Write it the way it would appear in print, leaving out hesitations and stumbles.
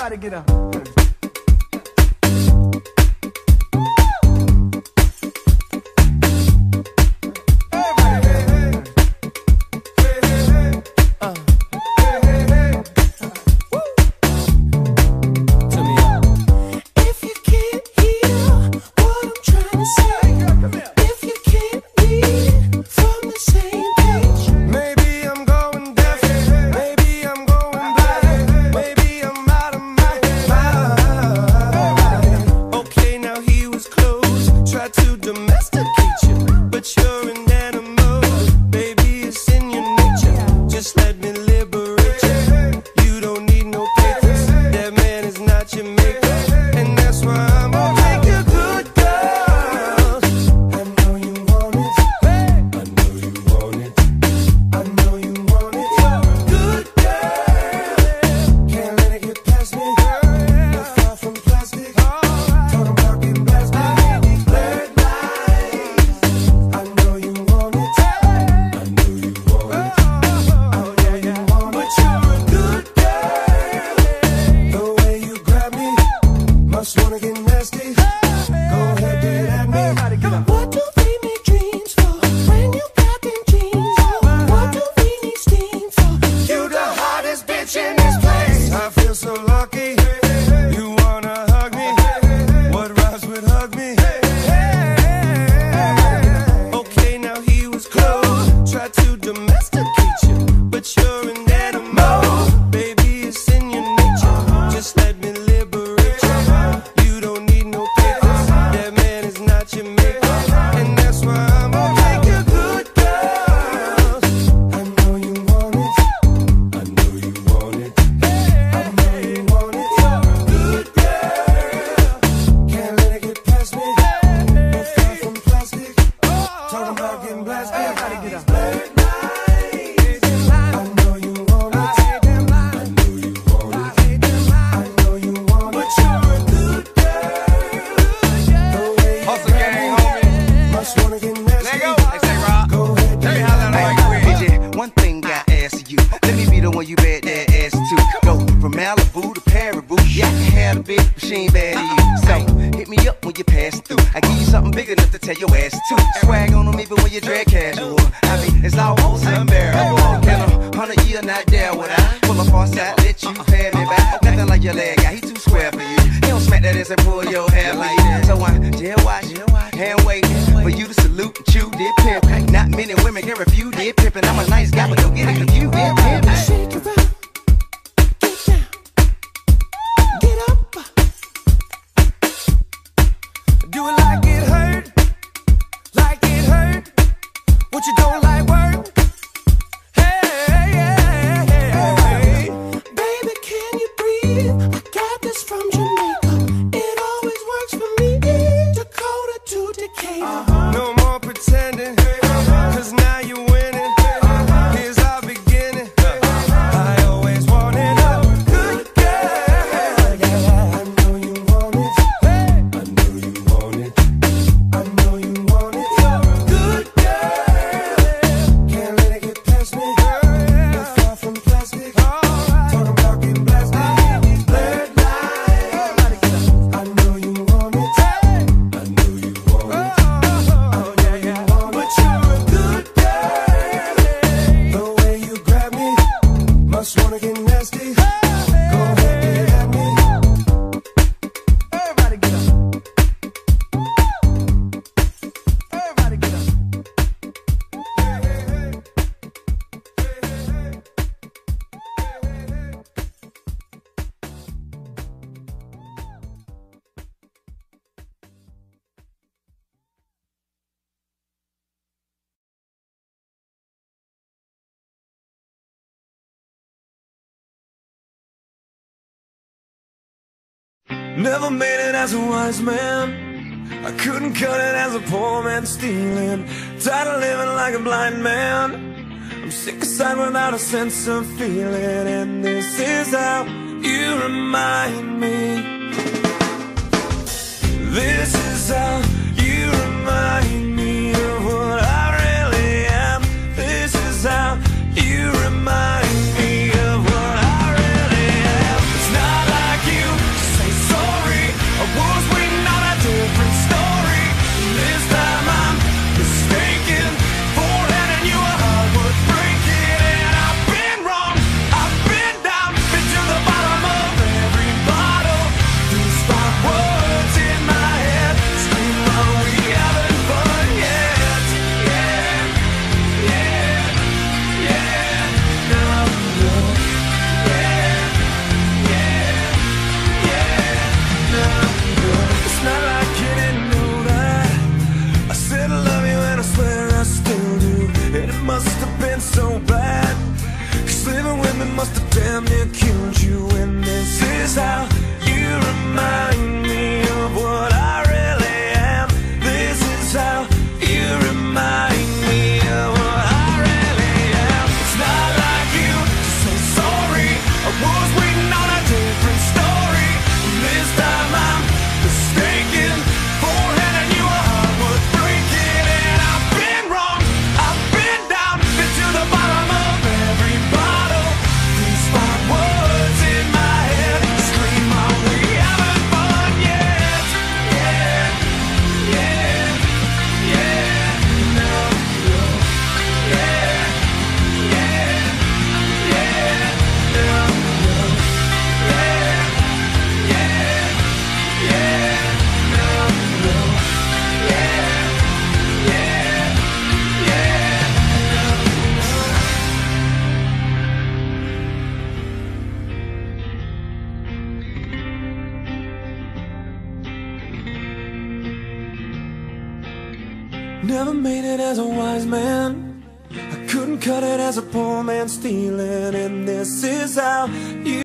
Everybody get up. Never made it as a wise man, I couldn't cut it as a poor man stealing. Tired of living like a blind man, I'm sick aside without a sense of feeling. And this is how you remind me. This is how you remind me of what I really am. This is how you remind me of what I really am. It's not like you never made it as a wise man. I couldn't cut it as a poor man stealing. And this is how you